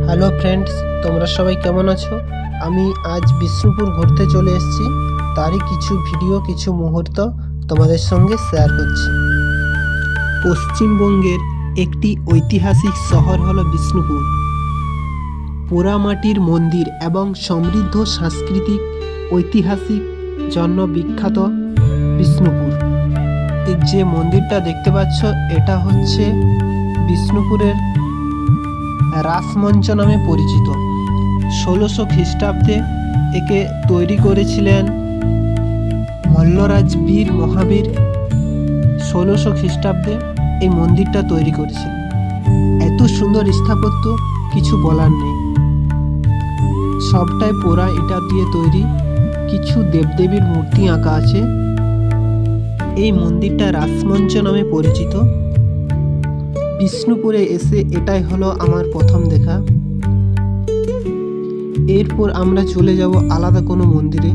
Hello friends, তোমরা সবাই কেমন আছো? আমি আজ বিষ্ণুপুর ঘুরতে চলে এসেছি। তারই কিছু ভিডিও, কিছু মুহূর্ত তোমাদের সঙ্গে শেয়ার করছি। পশ্চিমবঙ্গের একটি ঐতিহাসিক শহর হলো বিষ্ণুপুর। পোড়ামাটির মন্দির এবং সমৃদ্ধ সাংস্কৃতিক ঐতিহাসিক জন্য বিখ্যাত বিষ্ণুপুর। এই যে মন্দিরটা দেখতে পাচ্ছ, এটা হচ্ছে বিষ্ণুপুরের রাসমঞ্চ নামে পরিচিত। 1600 খ্রিস্টাব্দে একে তৈরি করেছিলেন মল্লরাজ বীর মহাবীর। 1600 খ্রিস্টাব্দে এই মন্দিরটা তৈরি করেছিলেন। এত সুন্দর স্থাপত্য, কিছু বলার নেই। সবটাই পোড়া ইটা দিয়ে তৈরি। কিছু দেবদেবীর মূর্তি আঁকা আছে। এই মন্দিরটা রাসমঞ্চ নামে পরিচিত। বিষ্ণুপুরে এসে এটাই হলো আমার প্রথম দেখা। এরপর আমরা চলে যাব আলাদা কোনো মন্দিরে।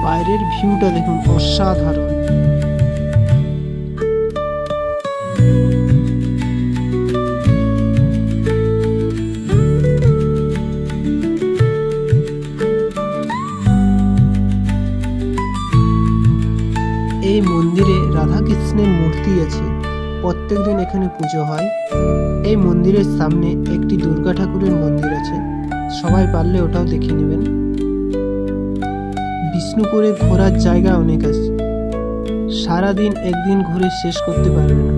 বাইরের ভিউটা দেখুন, অসাধারণ। এই মন্দিরে রাধাকৃষ্ণের মূর্তি আছে। প্রত্যেকদিন এখানে পুজো হয়। এই মন্দিরের সামনে একটি দুর্গা ঠাকুরের মন্দির আছে। সবাই পারলে ওটাও দেখে নেবেন। বিষ্ণুপুরে ঘোরার জায়গা অনেক আছে। সারাদিন একদিন ঘুরে শেষ করতে পারবে না।